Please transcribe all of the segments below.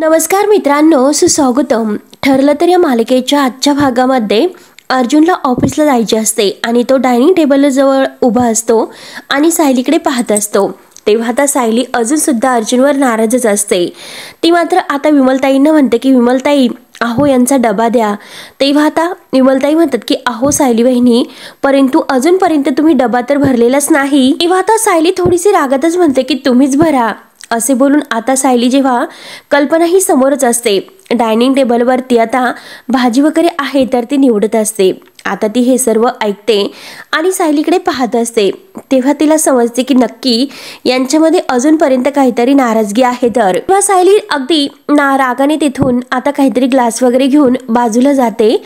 नमस्कार मित्रांनो, सुस्वागतम. ठरलं तर या मालिकेच्या आजच्या भागामध्ये अर्जुनला ऑफिसला जायचे असते आणि तो डायनिंग टेबलजवळ उभा असतो आणि सायलीकडे पाहत असतो. तेव्हा आता सायली अजूनसुद्धा अर्जुनवर नाराजच असते. ती मात्र आता विमलताईंना म्हणते की विमलताई, अहो यांचा डबा द्या. तेव्हा आता विमलताई म्हणतात की अहो सायली बहिणी, परंतु अजूनपर्यंत तुम्ही डबा तर भरलेलाच नाही. तेव्हा आता सायली थोडीशी रागातच म्हणते की तुम्हीच भरा. असे बोलून आता सायली जेव्हा कल्पना ही समोरच असते, डायनिंग टेबलवरती आता भाजी वगैरे आहे तर ती निवडत असते. आता ती हे सर्व ऐकते आणि सायलीकडे पाहत असते. तेव्हा तिला समजते की नक्की यांच्यामध्ये अजूनपर्यंत काहीतरी नाराजगी आहे. तर तेव्हा सायली अगदी रागाने तिथून आता काहीतरी ग्लास वगैरे घेऊन बाजूला जाते.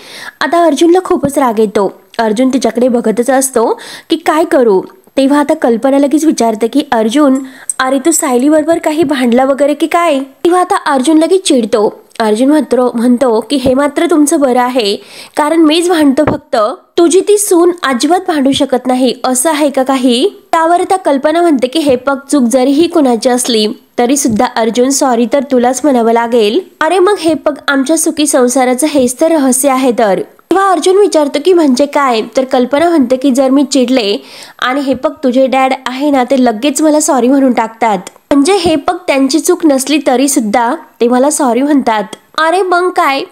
आता अर्जुनला खूपच राग येतो. अर्जुन तिच्याकडे बघतच असतो की काय करू. तेव्हा आता कल्पना लगेच विचारते की अर्जुन, अरे तू सायली बरोबर काही भांडला वगैरे की काय. तेव्हा आता अर्जुन लगेच चिडतो. अर्जुन म्हणतो की हे मात्र तुमचं बरं आहे, कारण मीच भांडतो फक्त, तुझी ती सून अजिबात भांडू शकत नाही असं आहे का काही. त्यावर आता कल्पना म्हणते की हे पग चूक जरीही कुणाची असली तरी सुद्धा अर्जुन सॉरी तर तुलाच म्हणावं लागेल. अरे मग हे पग आमच्या सुखी संसाराचं हेच तर रहस्य आहे. तर तेव्हा अर्जुन विचारतो की म्हणजे काय. तर कल्पना म्हणते की जर मी चिडले आणि हे पग तुझे डॅड आहे ना, ते लगेच मला सॉरी म्हणून टाकतात. म्हणजे हे पग त्यांची चूक नसली तरी सुद्धा ते मला सॉरी म्हणतात. अरे मग काय.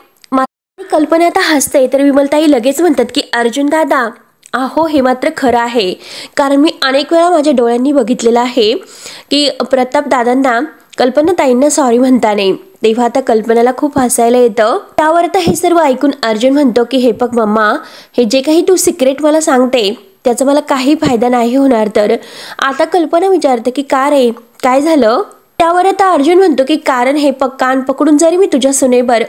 कल्पना आता हसते. तर विमलताई लगेच म्हणतात की अर्जुन दादा, अहो हे मात्र खरं आहे, कारण मी अनेक वेळा माझ्या डोळ्यांनी बघितलेलं आहे की प्रताप दादांना कल्पना ताईंना सॉरी म्हणताना. तेव्हा आता कल्पनाला खूप हसायला येतं. त्यावर आता हे सर्व ऐकून अर्जुन म्हणतो की हे बघ मम्मा, हे जे काही तू सिक्रेट मला सांगते त्याचा मला काही फायदा नाही होणार. तर आता कल्पना विचारते की का रे, काय झालं. त्यावर आता अर्जुन म्हणतो की कारण हे कान पकडून जरी मी तुझ्या सुनेवर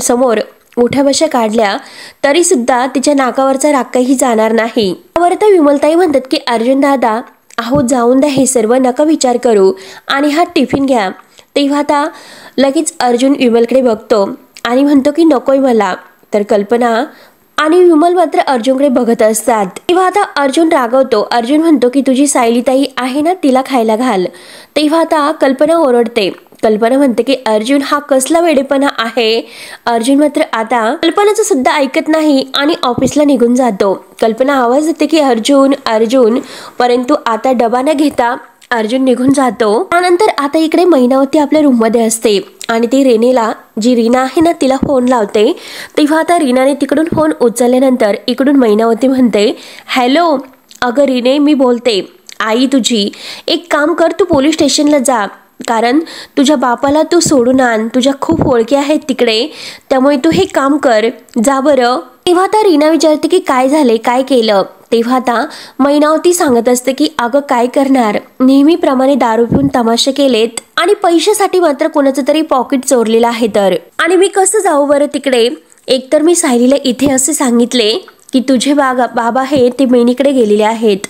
समोर उठ्या बशा काढल्या तरी सुद्धा तिच्या नाकावरचा राग काही जाणार नाही. त्यावर आता विमलताई म्हणतात की अर्जुन दादा, अहो जाऊन द्या हे सर्व, नका विचार करू आणि हा टिफिन घ्या. तेव्हा आता लगेच अर्जुन विमलकडे बघतो आणि म्हणतो की नकोय मला. तर कल्पना आणि विमल मात्र अर्जुनकडे बघत असतात. तेव्हा आता अर्जुन रागवतो. अर्जुन म्हणतो की तुझी सायली ताई आहे ना, तिला खायला घाल. तेव्हा आता कल्पना ओरडते. कल्पना म्हणते की अर्जुन हा कसला वेडेपणा आहे. अर्जुन मात्र आता कल्पनाचं सुद्धा ऐकत नाही आणि ऑफिसला निघून जातो. कल्पना आवाज देते की अर्जुन अर्जुन, परंतु आता डबा न घेता अर्जुन निघून जातो. त्यानंतर आता इकडे मैनावती आपल्या रूममध्ये असते आणि ती रेनेला, जी रीना आहे ना, तिला फोन लावते. तेव्हा आता रीनाने तिकडून फोन उचलल्यानंतर इकडून मैनावती म्हणते, हॅलो अगं रीने, मी बोलते. आई तुझी, एक काम कर, तू पोलीस स्टेशनला जा, कारण तुझ्या बापाला तू सोडून आण. तुझ्या खूप ओळखी आहेत तिकडे, त्यामुळे तू हे काम कर, जा बरं. तेव्हा आता रीना विचारते की काय झाले, काय केलं. तेव्हा आता मैनावती सांगत असते की अगं काय करणार, नेहमीप्रमाणे दारू पिऊन तमाशे केलेत आणि पैशासाठी मात्र कोणाचं तरी पॉकेट चोरलेलं आहे. तर आणि मी कसं जाऊ बरं तिकडे. एकतर मी सायलीला इथे असे सांगितले की तुझे बाबा हे ते मेनीकडे गेलेले आहेत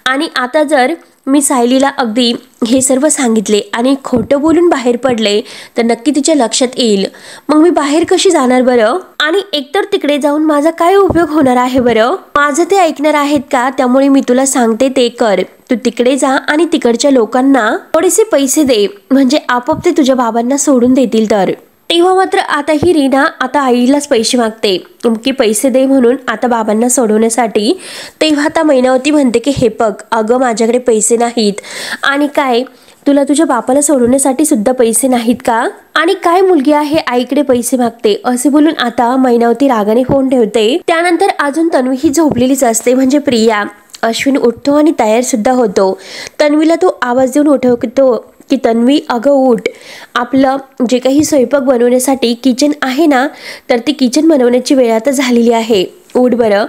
आणि आता जर मी सायलीला अगदी हे सर्व सांगितले आणि खोटं बोलून बाहेर पडले तर नक्की तिच्या लक्षात येईल. मग मी बाहेर कशी जाणार बरं. आणि एकतर तिकडे जाऊन माझा काय उपयोग होणार आहे बरं. माझं ते ऐकणार आहेत का. त्यामुळे मी तुला सांगते ते कर, तू तिकडे जा आणि तिकडच्या लोकांना थोडेसे पैसे दे, म्हणजे आपोआप ते तुझ्या बाबांना सोडून देतील. तर तेव्हा मात्र आता ही रीना आता आईलाच पैसे मागते की पैसे दे म्हणून आता बाबांना सोडवण्यासाठी. तेव्हा आता मैनावती म्हणते की हे बघ अगं, माझ्याकडे पैसे नाहीत. आणि काय, तुला तुझ्या बापाला सोडवण्यासाठी सुद्धा पैसे नाहीत का. आणि काय मुलगी आहे आईकडे पैसे मागते. असे बोलून आता मैनावती रागाने फोन ठेवते. त्यानंतर अजून तन्वी ही झोपलेलीच असते, म्हणजे प्रिया. अश्विन उठतो आणि तयार सुद्धा होतो. तन्वीला तो आवाज देऊन उठवतो की तन्वी अगं उठ, आपलं जे काही स्वयंपाक बनवण्यासाठी किचन आहे ना, तर ती किचन बनवण्याची वेळ आता झालेली आहे, उठ बरं.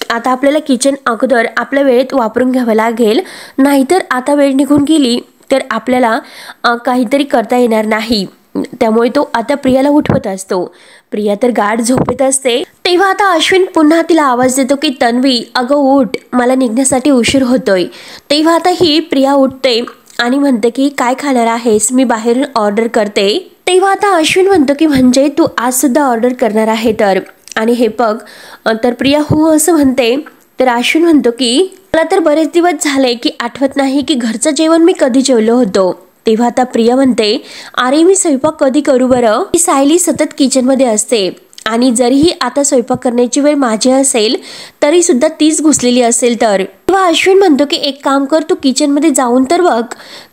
आता आपल्याला किचन अगोदर आपल्या वेळेत वापरून घ्यावं लागेल, नाहीतर आता वेळ निघून गेली तर आपल्याला काहीतरी करता येणार नाही. त्यामुळे तो आता प्रियाला उठवत असतो. प्रिया तर गाढ झोपेत असते. तेव्हा आता अश्विन पुन्हा तिला आवाज देतो की तन्वी अगं उठ, मला निघण्यासाठी उशीर होतोय. तेव्हा आता ही प्रिया उठते आणि म्हणते की काय खाणार आहेस, मी बाहेरून ऑर्डर करते. तेव्हा आता अश्विन म्हणतो की म्हणजे तू आज सुद्धा ऑर्डर करणार आहे. तर आणि हे बघ, तर प्रिया हो असं म्हणते. तर अश्विन म्हणतो की मला तर बरेच दिवस झाले की आठवत नाही की घरचं जेवण मी कधी जेवलो होतो. तेव्हा आता प्रिया म्हणते, अरे मी स्वयंपाक कधी करू बरं? सायली सतत किचनमध्ये असते आणि जरीही आता स्वयंपाक करण्याची वेळ माझी असेल तरी सुद्धा तीच घुसलेली असेल तर. तेव्हा अश्विन म्हणतो की एक काम कर, तू किचनमध्ये जाऊन तर बघ.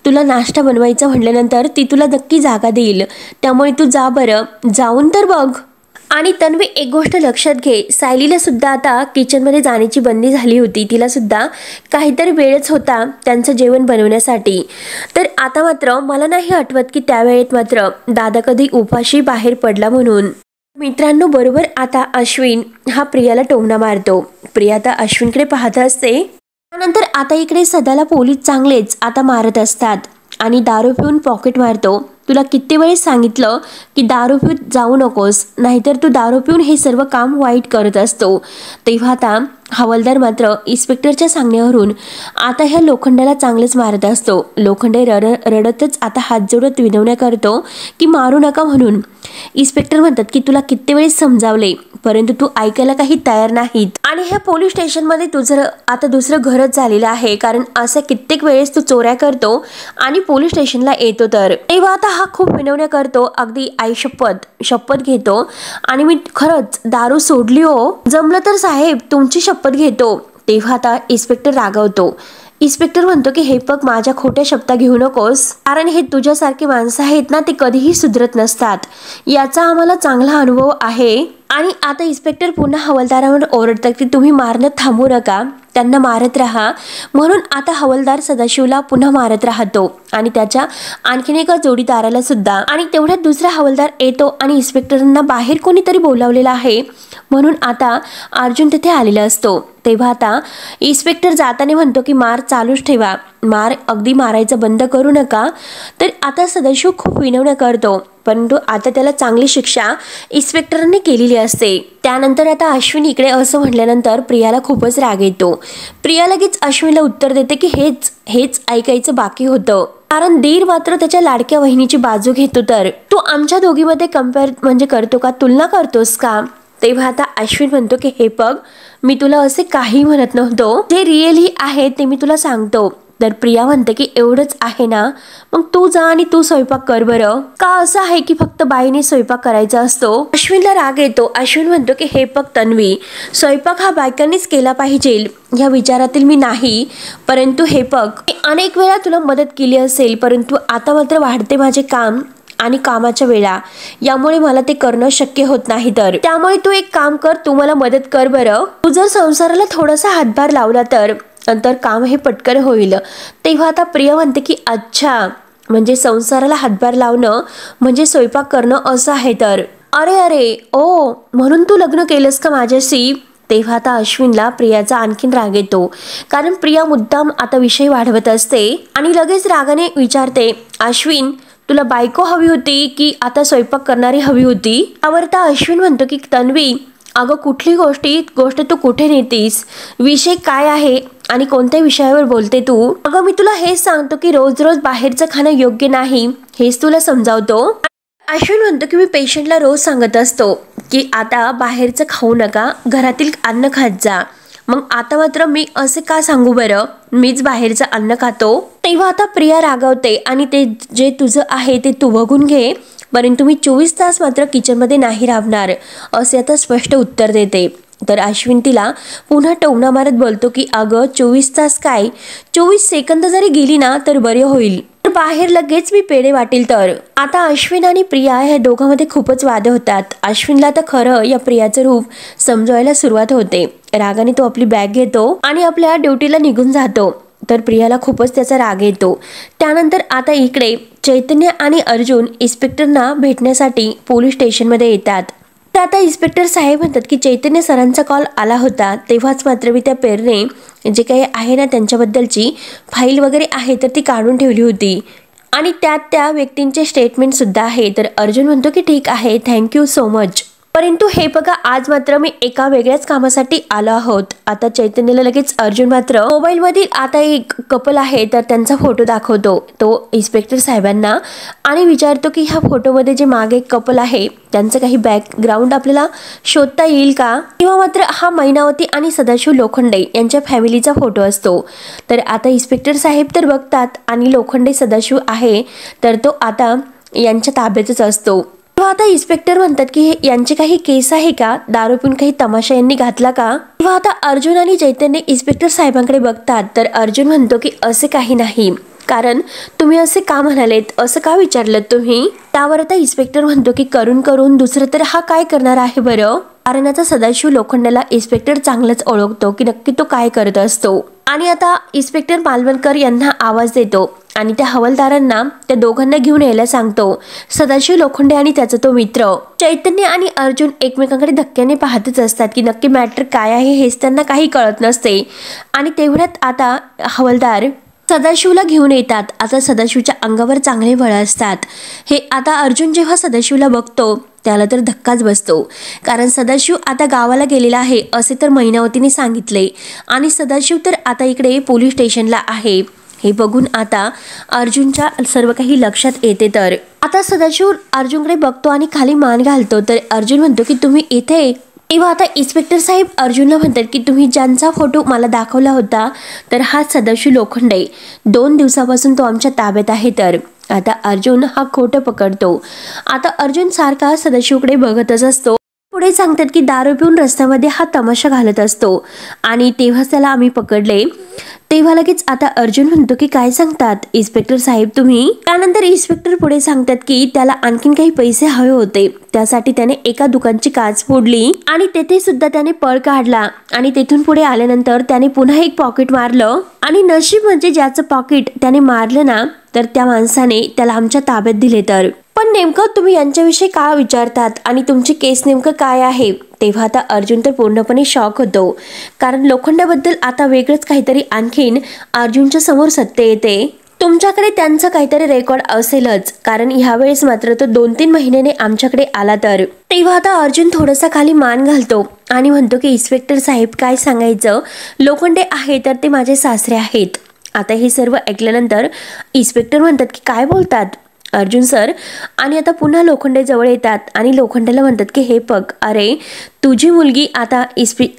तुला नाश्ता बनवायचा म्हटल्यानंतर ती तुला नक्की जागा देईल, त्यामुळे तू जा बरं, जाऊन तर बघ. आणि तन्वी एक गोष्ट लक्षात घे, सायलीला सुद्धा आता किचनमध्ये जाण्याची बंदी झाली होती. तिला सुद्धा काहीतरी वेळच होता त्यांचं जेवण बनवण्यासाठी. तर आता मात्र मला नाही आठवत की त्यावेळेत मात्र दादा कधी उपाशी बाहेर पडला म्हणून. मित्रांनो, बरोबर आता अश्विन हा प्रियाला टोमणा मारतो. प्रिया आता अश्विनकडे पाहत असते. त्यानंतर आता इकडे सदाला पोलीस चांगलेच आता मारत असतात आणि दारू पिऊन पॉकेट मारतो. तुला किती वेळेस सांगितलं की दारू पिऊन जाऊ नकोस, नाहीतर तू दारू पिऊन हे सर्व काम वाईट करत असतो. तेव्हा आता हवालदार मात्र इन्स्पेक्टरच्या सांगण्यावरून आता ह्या लोखंडाला चांगलेच मारत असतो. लोखंडे रडतच आता हात जोडत विनवण्या करतो की मारू नका म्हणून. इन्स्पेक्टर म्हणतात की तुला किती वेळेस समजावले, परंतु तू ऐकायला काही तयार नाहीत. आणि ह्या पोलीस स्टेशनमध्ये तुझं आता दुसरं घरच झालेलं आहे, कारण असं कित्येक वेळेस तू चोऱ्या करतो आणि पोलीस स्टेशनला येतो. तर तेव्हा आता हा खूप विनवण्या करतो, अगदी आई शपथ घेतो आणि मी खरंच दारू सोडली हो, जमलं तर साहेब तुमची शपथ घेतो. तेव्हा आता इन्स्पेक्टर रागावतो. इन्स्पेक्टर म्हणतो की हे बघ, माझ्या खोट्या शब्दा घेऊ नकोस, कारण हे तुझ्यासारखे माणसं आहेत ना, ते कधीही सुधरत नसतात, याचा आम्हाला चांगला अनुभव आहे. आणि आता इन्स्पेक्टर पुन्हा हवालदारावर ओरडतात की तुम्ही मारणं थांबू नका, त्यांना मारत राहा. म्हणून आता हवालदार सदाशिवला पुन्हा मारत राहतो आणि त्याच्या आणखीन एका जोडीदाराला सुद्धा. आणि तेवढ्यात दुसरा हवालदार येतो आणि इन्स्पेक्टरांना बाहेर कोणीतरी बोलावलेलं आहे म्हणून आता अर्जुन तिथे आलेला असतो. तेव्हा आता इन्स्पेक्टर जाताना म्हणतो की मार चालूच ठेवा, मार अगदी मारायचं बंद करू नका. तर आता सदाशिव खूप विनवण्या करतो, परंतु आता त्याला चांगली शिक्षा इन्स्पेक्टरांनी केलेली असते. त्यानंतर आता अश्विन इकडे असं म्हटल्यानंतर प्रियाला खूपच राग येतो. प्रिया लगेच अश्विनला उत्तर देते की हेच ऐकायचं बाकी होतं, कारण दीर मात्र त्याच्या लाडक्या वहिनीची बाजू घेतो. तर तू आमच्या दोघीमध्ये कंपेअर करतो का, तुलना करतोस का? तेव्हा आता अश्विन म्हणतो की हे बघ, मी तुला असे काही म्हणत नव्हतो, जे रिअली आहे ते मी तुला सांगतो. तर प्रिया म्हणते की एवढंच आहे ना, मग तू जा आणि तू स्वयंपाक कर बरं. का असं आहे की फक्त बाईने स्वयंपाक करायचा असतो? अश्विनला राग येतो. अश्विन म्हणतो की हे बघ तन्वी, स्वयंपाक हा बायकांनीच केला पाहिजे ह्या विचारातील मी नाही, परंतु हे बघ, अनेक वेळा तुला मदत केली असेल, परंतु आता मात्र वाढते माझे काम आणि कामाच्या वेळा, यामुळे मला ते करणं शक्य होत नाही. तर त्यामुळे तू एक काम कर, तू मला मदत कर बरं. तू जर संसाराला थोडासा हातभार लावला तर नंतर काम हे पटकन होईल. तेव्हा आता प्रिया म्हणते की अच्छा, म्हणजे संसाराला हातभार लावणं म्हणजे स्वयंपाक करणं असं आहे. तर अरे ओ, म्हणून तू लग्न केलंस का माझ्याशी? तेव्हा आता अश्विनला प्रियाचा आणखीन राग येतो, कारण प्रिया मुद्दाम आता विषय वाढवत असते आणि लगेच रागाने विचारते, अश्विन तुला बायको हवी होती की आता स्वयंपाक करणारी हवी होती? त्यावर आता अश्विन म्हणतो की तन्वी, अगं कुठली गोष्ट तू कुठे नेतीस, विषय काय आहे आणि कोणत्या विषयावर बोलते तू? अगं मी तुला हेच सांगतो की रोज रोज बाहेरचं खाणं योग्य नाही, हेच तुला समजावतो. अश्विन म्हणतो की मी पेशंटला रोज सांगत असतो की आता बाहेरचं खाऊ नका, घरातील अन्न खात जा, मग आता मात्र मी असे का सांगू बरं, मीच बाहेरचं अन्न खातो? तेव्हा आता प्रिया रागावते आणि ते जे तुझं आहे ते तू बघून घे, परंतु मी 24 तास मात्र किचनमध्ये नाही राहणार, असे आता स्पष्ट उत्तर देते. तर अश्विन तिला पुन्हा टोमणा मारत बोलतो की अगं 24 तास काय, 24 सेकंद जरी गेली ना तर बरे होईल, तर बाहेर लगेच मी पेढे वाटेल. तर आता अश्विन आणि प्रिया ह्या दोघांमध्ये खूपच वाद होतात. अश्विनला आता खरं या प्रियाचं रूप समजायला सुरुवात होते. रागाने तो आपली बॅग घेतो आणि आपल्या ड्युटीला निघून जातो. तर प्रियाला खूपच त्याचा राग येतो. त्यानंतर आता इकडे चैतन्य आणि अर्जुन इन्स्पेक्टरना भेटण्यासाठी पोलीस स्टेशनमध्ये येतात. तर आता इन्स्पेक्टर साहेब म्हणतात की चैतन्य सरांचा कॉल आला होता, तेव्हाच मात्र मी त्या पेरने जे काही आहे ना त्यांच्याबद्दलची फाईल वगैरे आहे तर ती काढून ठेवली होती आणि त्यात त्या व्यक्तींचे स्टेटमेंट सुद्धा आहे. तर अर्जुन म्हणतो की ठीक आहे, थँक्यू सो मच. परंतु हे बघा, आज मात्र मी एका वेगळ्याच कामासाठी आलो आहोत. आता चैतन्यला लगेच अर्जुन मात्र मोबाईल मधील आता एक कपल आहे तर त्यांचा फोटो दाखवतो तो इन्स्पेक्टर साहेबांना आणि विचारतो की ह्या फोटोमध्ये जे मागे एक कपल आहे त्यांचं काही बॅकग्राऊंड आपल्याला शोधता येईल का, किंवा मात्र हा मैनावती आणि सदाशिव लोखंडे यांच्या फॅमिलीचा फोटो असतो. तर आता इन्स्पेक्टर साहेब तर बघतात आणि लोखंडे सदाशिव आहे तर तो आता यांच्या ताब्यातच असतो. आता इन्स्पेक्टर म्हणतात की यांचे काही केस आहे का, दारू पिऊन काही तमाशा यांनी घातला का. तेव्हा आता अर्जुन आणि चैतन्य इन्स्पेक्टर साहेबांकडे बघतात तर अर्जुन म्हणतो की असे काही नाही, कारण तुम्ही असे का म्हणालेत, असं का विचारलं तुम्ही. त्यावर आता इन्स्पेक्टर म्हणतो की करून करून दुसरं तर हा काय करणार आहे बरं. कारण आता सदाशिव लोखंडेला इन्स्पेक्टर चांगलंच ओळखतो की नक्की तो काय करत असतो. आणि आता इन्स्पेक्टर मालवणकर यांना आवाज देतो आणि त्या हवालदारांना त्या दोघांना घेऊन यायला सांगतो. सदाशिव लोखंडे आणि त्याचा तो मित्र चैतन्य आणि अर्जुन एकमेकांकडे धक्क्याने पाहतच असतात की नक्की मॅटर काय आहे हेच त्यांना काही कळत नसते. आणि तेवढ्यात आता हवालदार सदाशिवला घेऊन येतात. आता सदाशिवच्या अंगावर चांगले बळ असतात. हे आता अर्जुन जेव्हा सदाशिवला बघतो त्याला तर धक्काच बसतो, कारण सदाशिव आता गावाला गेलेला आहे असे तर मैनावतीने सांगितले आणि सदाशिव तर आता इकडे पोलीस स्टेशनला आहे. हे बघून आता अर्जुनच्या सर्व काही लक्षात येते. तर आता सदाशिव अर्जुनकडे बघतो आणि खाली मान घालतो. तर अर्जुन म्हणतो की तुम्ही इथे. तेव्हा आता इन्स्पेक्टर साहेब अर्जुनला म्हणतात की तुम्ही ज्यांचा फोटो मला दाखवला होता तर हा सदाशिव लोखंडे, 2 दिवसापासून तो आमच्या ताब्यात आहे. तर आता अर्जुन हा खोटं पकडतो. आता अर्जुन सारखा सदाशिवकडे बघतच असतो. पुढे सांगतात की दारू पिऊन रस्त्यामध्ये हा तमाशा घालत असतो आणि तेव्हाच त्याला आम्ही पकडले. तेव्हा लगेच आता अर्जुन म्हणतो की काय सांगतात इन्स्पेक्टर साहेब तुम्ही. त्यानंतर इन्स्पेक्टर पुढे सांगतात की त्याला आणखीन काही पैसे हवे होते, त्यासाठी त्याने एका दुकानची काच फोडली आणि तेथे सुद्धा त्याने पळ काढला आणि तेथून पुढे आल्यानंतर त्याने पुन्हा एक पॉकेट मारलं आणि नशीब म्हणजे ज्याचं पॉकेट त्याने मारलं ना तर त्या माणसाने त्याला आमच्या ताब्यात दिले. तर पण नेमकं तुम्ही यांच्याविषयी का विचारतात आणि तुमची केस नेमकं काय आहे. तेव्हा आता अर्जुन तर पूर्णपणे शॉक होतो, कारण लोखंडाबद्दल आता वेगळंच काहीतरी आणखीन अर्जुनच्या समोर सत्य येते. तुमच्याकडे त्यांचं काहीतरी रेकॉर्ड असेलच, कारण ह्यावेळेस मात्र तो 2-3 महिन्याने आमच्याकडे आला. तर तेव्हा आता अर्जुन थोडासा खाली मान घालतो आणि म्हणतो की इन्स्पेक्टर साहेब काय सांगायचं, लोखंडे आहे तर ते माझे सासरे आहेत. आता हे सर्व ऐकल्यानंतर इन्स्पेक्टर म्हणतात की काय बोलतात अर्जुन सर. आणि आता पुन्हा लोखंडे जवळ येतात आणि लोखंडेला म्हणतात की हे बघ, अरे तुझी मुलगी आता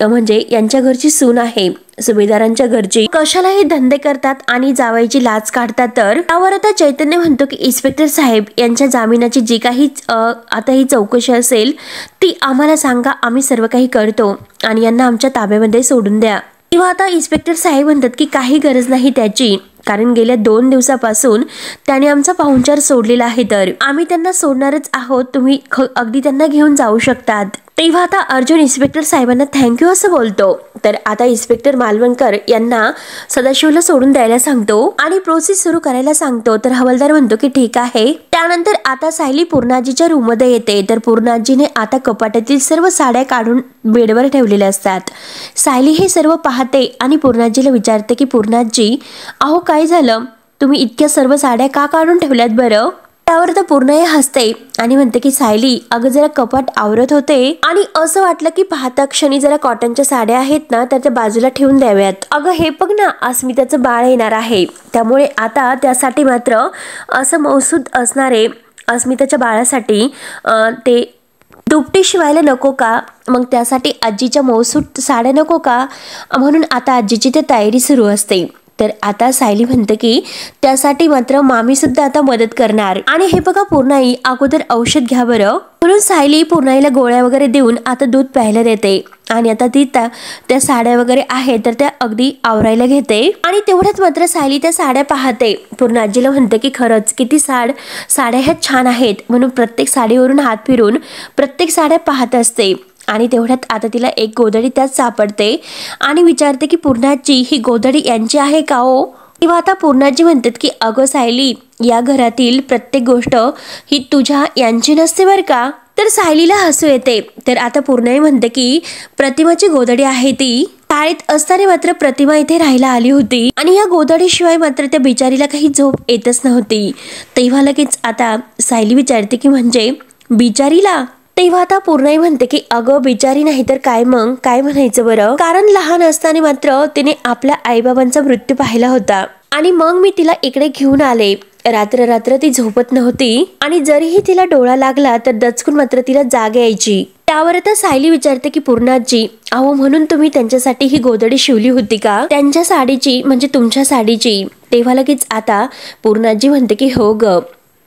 म्हणजे यांच्या घरची सून आहे, सुभेदारांच्या घरची, कशाला हे धंदे करतात आणि जावायची लाच काढतात. तर त्यावर आता चैतन्य म्हणतो की इन्स्पेक्टर साहेब यांच्या जामिनाची जी काही आता ही चौकशी असेल ती आम्हाला सांगा, आम्ही सर्व काही करतो आणि यांना आमच्या ताब्यामध्ये सोडून द्या. तेव्हा आता इन्स्पेक्टर साहेब म्हणतात की काही गरज नाही त्याची, कारण गेल्या 2 दिवसापासून त्याने आमचा पाहुणचार सोडलेला आहे. तर आम्ही त्यांना सोडणारच आहोत, तुम्ही अगदी त्यांना घेऊन जाऊ शकतात. तेव्हा आता अर्जुन इन्स्पेक्टर साहेबांना थँक्यू असं बोलतो. तर आता इन्स्पेक्टर मालवणकर यांना सदाशिवला सोडून द्यायला सांगतो आणि प्रोसेस सुरू करायला सांगतो. तर हवालदार म्हणतो की ठीक आहे. त्यानंतर आता सायली पूर्णाजीच्या रूम मध्ये येते. तर पूर्णाजीने आता कपाटातील सर्व साड्या काढून बेडवर ठेवलेल्या असतात. सायली हे सर्व पाहते आणि पूर्णाजीला विचारते की पूर्णाजी, अहो काय झालं, तुम्ही इतक्या सर्व साड्या का काढून ठेवल्यात बरं. त्यावर तर पूर्ण हसते आणि म्हणते की सायली, अगं जरा कपाट आवरत होते आणि असं वाटलं की पाहता क्षणी जरा कॉटनच्या साड्या आहेत ना तर त्या बाजूला ठेवून द्याव्यात. अगं हे बघ ना, अस्मिताचं बाळ येणार आहे, त्यामुळे आता त्यासाठी मात्र असं मौसूद असणारे अस्मिताच्या बाळासाठी ते दुपटी शिवायला नको का, मग त्यासाठी आजीच्या मौसूद साड्या नको का, म्हणून आता आजीची ते तयारी सुरू असते. तर आता सायली म्हणते की त्यासाठी मात्र मामी सुद्धा आता मदत करणार. आणि हे बघा पूर्णाई, अगोदर औषध घ्या बरं. म्हणून सायली पूर्णाईला गोळ्या वगैरे देऊन आता दूध प्यायला देते आणि आता ती त्या साड्या वगैरे आहेत तर त्या अगदी आवरायला घेते. आणि तेवढ्यात मात्र सायली त्या साड्या पाहते. पूर्णाजीला म्हणते की खरंच किती साड्या ह्या छान आहेत, म्हणून प्रत्येक साडीवरून हात फिरून प्रत्येक साड्या पाहत असते. आणि तेवढ्यात आता तिला एक गोधडी त्यात सापडते आणि विचारते की पूर्णाजी, ही गोधडी यांची आहे का हो. तेव्हा आता पूर्णाजी म्हणतात की अगं सायली, या घरातील प्रत्येक गोष्ट ही तुझ्या यांची नसते बरं का. तर सायलीला हसू येते. तर आता पूर्णाई म्हणते की प्रतिमाची गोधडी आहे ती. शाळेत असताना मात्र प्रतिमा इथे राहायला आली होती आणि या गोधडीशिवाय मात्र त्या बिचारीला काही झोप येतच नव्हती. तेव्हा लगेच आता सायली विचारते की म्हणजे बिचारीला, तेव्हा आता पूर्णाई म्हणते की अगं बिचारी नाही तर काय, मग काय म्हणायचं बरं, कारण लहान असताना मात्र तिने आपल्या आईबाबांचा मृत्यू पाहिला होता आणि मग मी तिला इकडे घेऊन आले. रात्र रात्र ती झोपत नव्हती आणि जरीही तिला डोळा लागला तर दचकून मात्र तिला जाग यायची. त्यावर आता सायली विचारते की पूर्णाजी, अहो म्हणून तुम्ही त्यांच्यासाठी ही गोधडी शिवली होती का, त्यांच्या साडीची, म्हणजे तुमच्या साडीची? तेव्हा लगेच आता पूर्णाजी म्हणते की हो ग,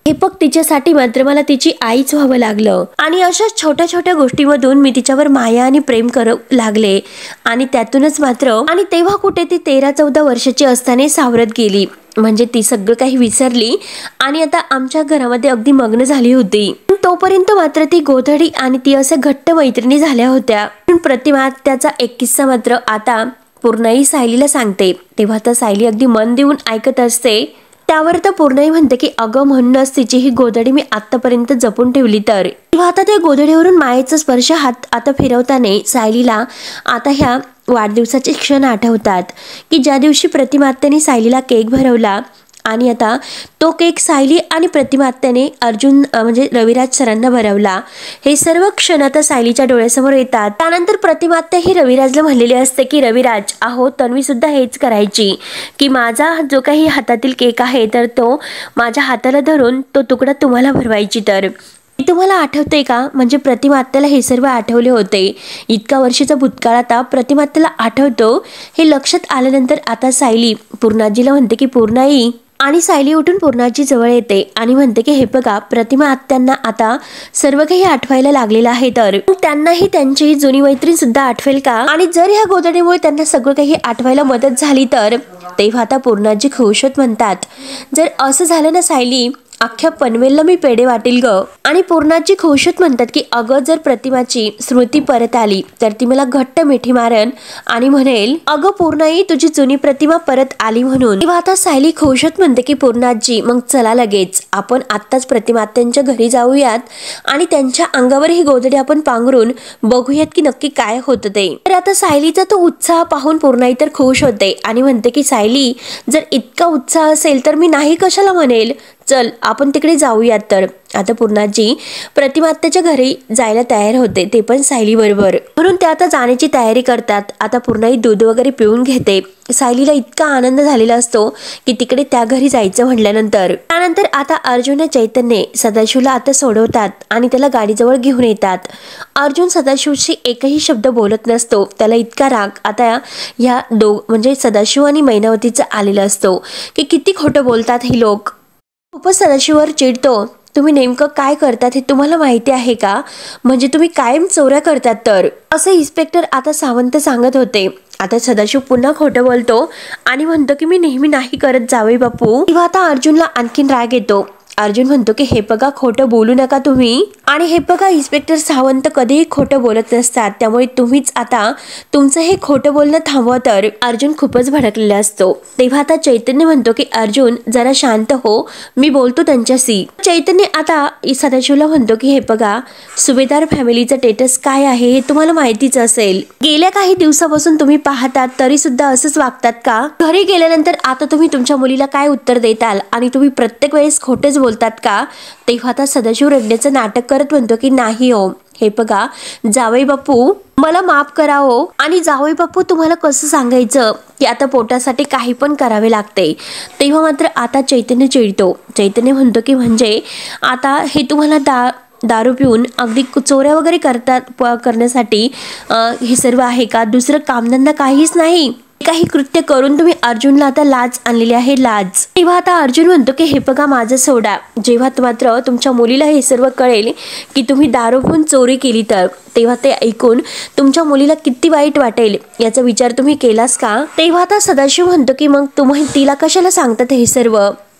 हे बघ तिच्यासाठी मात्र मला तिची आईच व्हावं लागलं आणि अशा छोट्या छोट्या गोष्टीमधून मी तिच्यावर माया आणि प्रेम करू लागले आणि त्यातूनच मात्र, आणि तेव्हा कुठे ती 13-14 वर्षाची असताना सावरत गेली, म्हणजे ती सगळं काही विसरली आणि आता आमच्या घरामध्ये अगदी मग्न झाली होती. तोपर्यंत मात्र ती गोधडी आणि ती असे घट्ट मैत्रिणी झाल्या होत्या. प्रतिमा त्याचा एक किस्सा मात्र आता पूर्णाई सायलीला सांगते. तेव्हा तर सायली अगदी मन देऊन ऐकत असते. त्यावर तर पूर्णाई म्हणते की अगं म्हणूनच तिची ही गोधडी मी आतापर्यंत जपून ठेवली. तर तेव्हा आता त्या गोधडीवरून मायेचा स्पर्श हात आता फिरवताना सायलीला आता ह्या वाढदिवसाचे क्षण आठवतात की ज्या दिवशी प्रतिमा आत्याने सायलीला केक भरवला आणि आता तो केक सायली आणि प्रतिमा आत्याने अर्जुन म्हणजे रविराज सरांना भरवला. हे सर्व क्षण आता सायलीच्या डोळ्यासमोर येतात. त्यानंतर प्रतिमा आत्या ही रविराजला म्हणलेली असते की रविराज, अहो तन्वी सुद्धा हेच करायची की माझा जो काही हातातील केक आहे तर तो माझ्या हाताला धरून तो तुकडा तुम्हाला भरवायची. तर तुम्हाला आठवते का, म्हणजे प्रतिमा आत्याला हे सर्व आठवले होते. इतका वर्षाचा भूतकाळ आता प्रतिमा आत्याला आठवतो. हे लक्षात आल्यानंतर आता सायली पूर्णाजीला म्हणते की पूर्णाई, आणि सायली उठून पूर्णाजी जवळ येते आणि म्हणते की हे बघा, प्रतिमा आत्यांना आता सर्व काही आठवायला लागलेलं आहे, तर त्यांनाही त्यांची जुनी मैत्रीण सुद्धा आठवेल का, आणि जर ह्या गोधडीमुळे त्यांना सगळं काही आठवायला मदत झाली तर? तेव्हा आता पूर्णाजी खुश होत म्हणतात, जर असं झालं ना सायली, अख्ख्या पनवेलला मी पेढे वाटेल ग. आणि पूर्णाजी खुशत म्हणतात की अगं जर प्रतिमाची स्मृती परत आली तर ती मला घट्ट मिठी मारेल आणि म्हणेल अगं पूर्णाई तुझी जुनी प्रतिमा परत आली म्हणून. तेव्हा आता सायली खुशत म्हणते की पूर्णाजी मग चला लगेच आपण आत्ताच प्रतिमा त्यांच्या घरी जाऊयात आणि त्यांच्या अंगावर ही गोधडी आपण पांघरून बघूयात की नक्की काय होतं ते. तर आता सायलीचा तो उत्साह पाहून पूर्णाई तर खुश होते आणि म्हणते की सायली जर इतका उत्साह असेल तर मी नाही कशाला म्हणेल, चल आपण तिकडे जाऊयात. तर आता पूर्णाजी प्रतिमा आत्याच्या घरी जायला तयार होते, ते पण सायली बरोबर, म्हणून ते आता जाण्याची तयारी करतात. आता पूर्णाई दूध वगैरे पिऊन घेते. सायलीला इतका आनंद झालेला असतो की तिकडे त्या घरी जायचं म्हटल्यानंतर. त्यानंतर आता अर्जुन चैतन्य सदाशिवला आता सोडवतात आणि त्याला गाडीजवळ घेऊन येतात. अर्जुन सदाशिवशी एकही शब्द बोलत नसतो. त्याला इतका राग आता ह्या म्हणजे सदाशिव आणि मैनावतीचा आलेला असतो की किती खोटं बोलतात हे लोक. खूपच सदाशिववर चिडतो. तुम्ही नेमकं काय करतात हे तुम्हाला माहिती आहे का, म्हणजे तुम्ही कायम चोऱ्या करतात. तर असं इन्स्पेक्टर आता सावंत सांगत होते. आता सदाशिव पुन्हा खोटं बोलतो आणि म्हणतो की मी नेहमी नाही करत जावई बापू. तेव्हा आता अर्जुनला आणखीन राग येतो. अर्जुन म्हणतो की हे बघा खोटं बोलू नका तुम्ही, आणि हे बघा इन्स्पेक्टर सावंत कधीही खोटं बोलत नसतात, त्यामुळे तुम्हीच आता तुमचं हे खोटं बोलणं थांबवा. तर अर्जुन खूपच भडकलेला असतो. तेव्हा आता चैतन्य म्हणतो की अर्जुन जरा शांत हो, मी बोलतो त्यांच्याशी. चैतन्य आता सदाशिवला म्हणतो की हे बघा सुभेदार फॅमिलीचं स्टेटस काय आहे हे तुम्हाला माहितीच असेल. गेल्या काही दिवसापासून तुम्ही पाहतात तरी सुद्धा असंच वागतात का? घरी गेल्यानंतर आता तुम्ही तुमच्या मुलीला काय उत्तर देताल, आणि तुम्ही प्रत्येक वेळेस खोटेच बोलतात का? तेव्हा आता सदाशिव रडण्याचं नाटक करत म्हणतो की नाही हो, हे बघा जावई बापू मला माफ करा हो, आणि जावई बापू तुम्हाला कसं सांगायचं की आता पोटासाठी काही पण करावे लागते. तेव्हा मात्र आता चैतन्य चिडतो. चैतन्य म्हणतो की म्हणजे आता हे तुम्हाला दारू पिऊन अगदी चोऱ्या वगैरे करण्यासाठी हे सर्व आहे का? दुसरं कामधंदा काहीच नाही, काही कृत्य करून तुम्ही अर्जुनला आता लाज आणलेली आहे, लाज. तेव्हा आता अर्जुन म्हणतो की हे बघा माझं सोडा, जेव्हा मात्र तुमच्या मुलीला हे सर्व कळेल की तुम्ही दारू पिऊन चोरी केली तर तेव्हा ते ऐकून तुमच्या मुलीला किती वाईट वाटेल याचा विचार तुम्ही केलास का? तेव्हा आता सदाशिव म्हणतो की मग तुम्ही तिला कशाला सांगतात हे सर्व?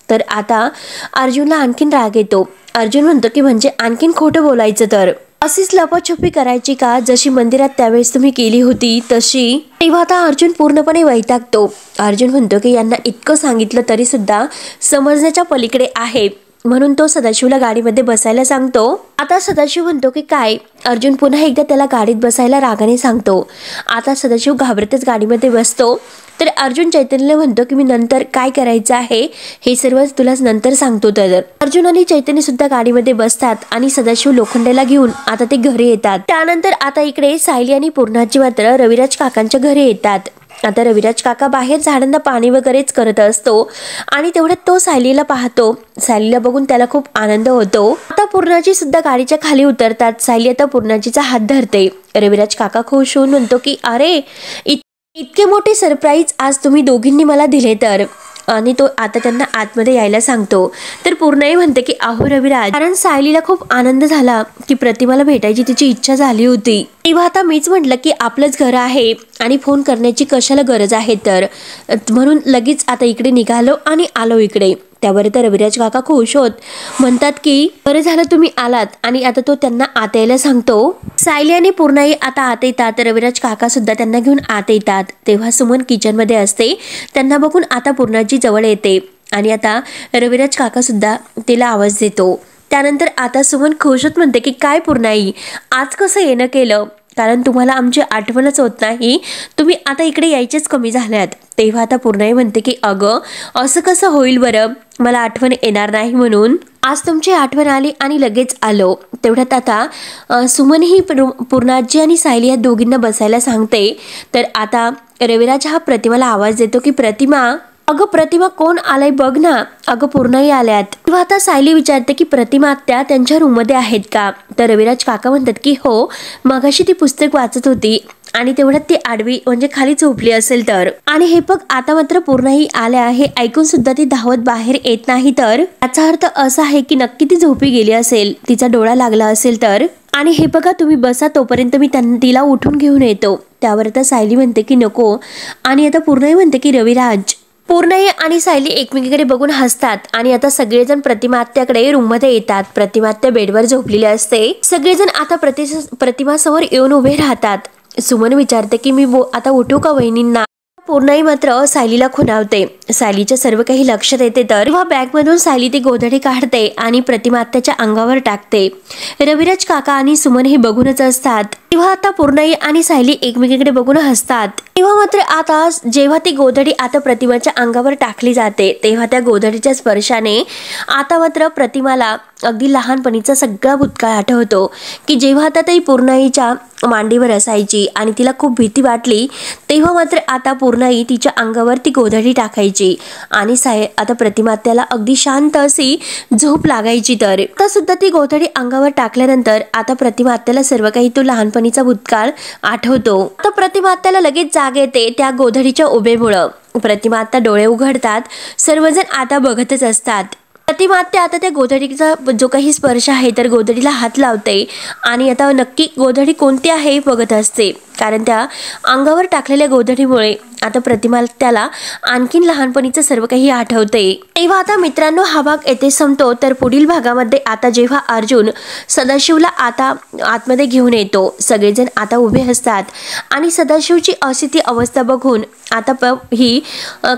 तर आता अर्जुनला आणखीन राग येतो. अर्जुन म्हणतो की म्हणजे आणखीन खोटं बोलायचं, तर अशीच लपाछपी करायची का जशी मंदिरात त्यावेळेस तुम्ही केली होती तशी? तेव्हा आता अर्जुन पूर्णपणे वैतागतो. अर्जुन म्हणतो की यांना इतकं सांगितलं तरी सुद्धा समजण्याच्या पलीकडे आहे. म्हणून तो सदाशिवला गाडीमध्ये बसायला सांगतो। आता सदाशिव म्हणतो की काय, अर्जुन पुन्हा एकदा त्याला गाडीत बसायला रागाने सांगतो। आता सदाशिव घाबरतच गाडीमध्ये बसतो। तर अर्जुन चैतन्यला म्हणतो की मी नंतर काय करायचं आहे हे सर्व तुला नंतर सांगतो। तर अर्जुन आणि चैतन्य सुद्धा गाडीमध्ये बसतात आणि सदाशिव लोखंडेला घेऊन आता ते घरी येतात। त्यानंतर आता इकडे सायली आणि पूर्णाजी मात्र रविराज काकांच्या घरी येतात। आता रविराज काका बाहेर झाडांना पाणी वगैरेच करत असतो आणि तेवढ्यात तो सायलीला पाहतो। सायलीला बघून त्याला खूप आनंद होतो। आता पूर्णाजी सुद्धा गाडीच्या खाली उतरतात। सायली आता पूर्णाजीचा हात धरते। रविराज काका खुश होऊन म्हणतो की अरे इतके मोठे सरप्राईज आज तुम्ही दोघींनी मला दिले तर, आणि तो आता त्यांना आतमध्ये यायला सांगतो। तर पूर्णाई म्हणते की अहो रविराज, कारण सायलीला खूप आनंद झाला की प्रतिमाला भेटायची तिची इच्छा झाली होती, तेव्हा आता मीच म्हटलं की आपलंच घर आहे आणि फोन करण्याची कशाला गरज आहे, तर म्हणून लगेच आता इकडे निघालो आणि आलो इकडे। त्यावर तर रविराज काका खुश होत म्हणतात की बरं झालं तुम्ही आलात, आणि आता तो त्यांना आत यायला सांगतो। सायली आणि पूर्णाई आता आत येतात। रविराज काका सुद्धा त्यांना घेऊन आत येतात। तेव्हा सुमन किचन मध्ये असते। त्यांना बघून आता पूर्णाजी जवळ येते आणि आता रविराज काका सुद्धा तिला आवाज देतो। त्यानंतर आता सुमन खुश होत म्हणते की काय पूर्णाई, आज कसं येणं केलं, कारण तुम्हाला आमची आठवणच होत नाही, तुम्ही आता इकडे यायचेच कमी झाल्यात। तेव्हा आता पूर्णाई म्हणते की अगं असं कसं होईल बरं, मला आठवण येणार नाही म्हणून आज तुमची आठवण आली आणि लगेच आलो। तेवढ्यात आता सुमन ही पूर्णाजी आणि सायली या दोघींना बसायला सांगते। तर आता रविराज हा प्रतिमाला आवाज देतो की प्रतिमा, अगं प्रतिमा कोण आलाय बघ ना, अगं पूर्णाई आल्यात। तेव्हा आता सायली विचारते की प्रतिमा आत्या त्यांच्या रूम मध्ये आहेत का, तर रविराज काका म्हणतात की हो, मगाशी ती पुस्तक वाचत होती आणि तेवढ्यात ती आडवी म्हणजे खाली झोपली असेल तर, आणि हे बघ आता मात्र पूर्णाई आल्या हे ऐकून सुद्धा ती धावत बाहेर येत नाही, तर याचा अर्थ असा आहे की नक्की ती झोपी गेली असेल, तिचा डोळा लागला असेल तर, आणि हे बघा तुम्ही बसा तोपर्यंत मी तिला उठून घेऊन येतो। त्यावर आता सायली म्हणते की नको, आणि आता पूर्णाई म्हणते की रविराज। पूर्णाई आणि सायली एकमेकीकडे बघून हसतात आणि आता सगळेजण प्रतिमा आत्याकडे रूम मध्ये येतात। प्रतिमा आत्या बेडवर झोपलेली असते। सगळेजण आता प्रतिमा समोर येऊन उभे राहतात। सुमन विचारते की मी आता उठू का वहिनींना। पूर्णाई मात्र सायलीला खुणावते। सायलीच्या सर्व काही लक्षात येते, तर तेव्हा बॅग मधून सायली ती गोधडी काढते आणि प्रतिमा आत्याच्या अंगावर टाकते। रविराज काका आणि सुमन हे बघूनच असतात। तेव्हा आता पूर्णाई आणि सायली एकमेकीकडे बघून हसतात। तेव्हा मात्र आता जेव्हा ती गोधडी आता प्रतिमाच्या अंगावर टाकली जाते, तेव्हा त्या गोधडीच्या स्पर्शाने आता मात्र प्रतिमाला अगदी लहानपणीचा सगळा भूतकाळ आठवतो की जेव्हा आता ती पूर्णाईच्या मांडीवर असायची आणि तिला खूप भीती वाटली, तेव्हा मात्र आता पूर्णाई तिच्या अंगावर ती गोधडी टाकायची आणि आता प्रतिमा त्याला अगदी शांत अशी झोप लागायची। तर आता सुद्धा ती गोधडी अंगावर टाकल्यानंतर आता प्रतिमा त्याला सर्व काही तो लहानपणीचा भूतकाळ आठवतो। आता प्रतिमा त्याला लगेच जाग येते त्या गोधडीच्या उभेमुळं। प्रतिमा आता डोळे उघडतात, सर्वजण आता बघतच असतात। प्रतिमा आता त्या गोधडीचा जो काही स्पर्श आहे तर गोधडीला हात लावते आणि आता नक्की गोधडी कोणती आहे बघत असते, कारण त्या अंगावर टाकलेल्या गोधडीमुळे आता प्रतिमा त्याला आणखीन लहानपणीचं सर्व काही आठवते। तेव्हा आता मित्रांनो हा भाग येथे संपतो। तर पुढील भागामध्ये आता जेव्हा अर्जुन सदाशिवला आता आतमध्ये घेऊन येतो, सगळेजण आता उभे असतात आणि सदाशिवची अशी ती अवस्था बघून आता ही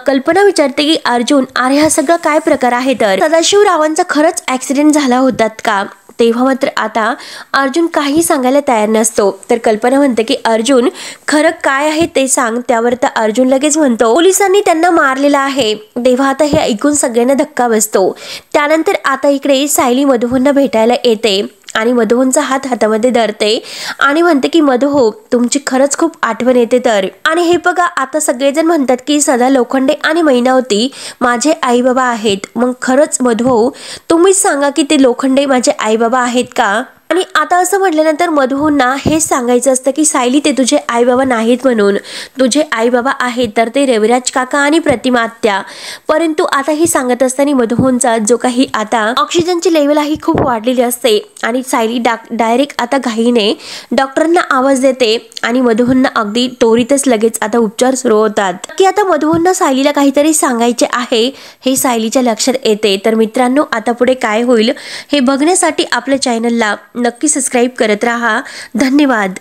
कल्पना विचारते की अर्जुन, अरे हा सगळा काय प्रकार आहे, तर सदाशिव रावांचा खरंच ऍक्सिडेंट झाला होतात का। तेव्हा मात्र आता अर्जुन काही सांगायला तयार नसतो। तर कल्पना म्हणते की अर्जुन खरं काय आहे ते सांग। त्यावर तर अर्जुन लगेच म्हणतो पोलिसांनी त्यांना मारलेला आहे। तेव्हा आता हे ऐकून सगळ्यांना धक्का बसतो। त्यानंतर आता इकडे सायली मधुहूंना भेटायला येते आणि मधुहूंचा हात हातामध्ये धरते आणि म्हणते की मधुहो, तुमची खरंच खूप आठवण येते तर, आणि हे बघा आता सगळेजण म्हणतात की सदा लोखंडे आणि मैनावती माझे आई बाबा आहेत, मग खरंच मधुहो तुम्हीच सांगा की ते लोखंडे माझे आई बाबा आहेत का। आणि आता असं म्हटल्यानंतर मधुहूंना हेच सांगायचं असतं की सायली ते तुझे आई बाबा नाहीत म्हणून, तुझे आई बाबा आहेत तर ते रविराज काका आणि प्रतिमा आत्या। परंतु आता हे सांगत असताना मधुहूंचा जो काही आता ऑक्सिजनची लेवल आहे खूप वाढलेली असते आणि सायली डायरेक्ट आता घाईने डॉक्टरांना आवाज देते आणि मधुहूंना अगदी त्वरितच लगेच आता उपचार सुरू होतात की आता मधुहूंना सायलीला काहीतरी सांगायचे आहे हे सायलीच्या लक्षात येते। तर मित्रांनो आता पुढे काय होईल हे बघण्यासाठी आपल्या चॅनलला नक्की सबस्क्राईब करत राहा। धन्यवाद।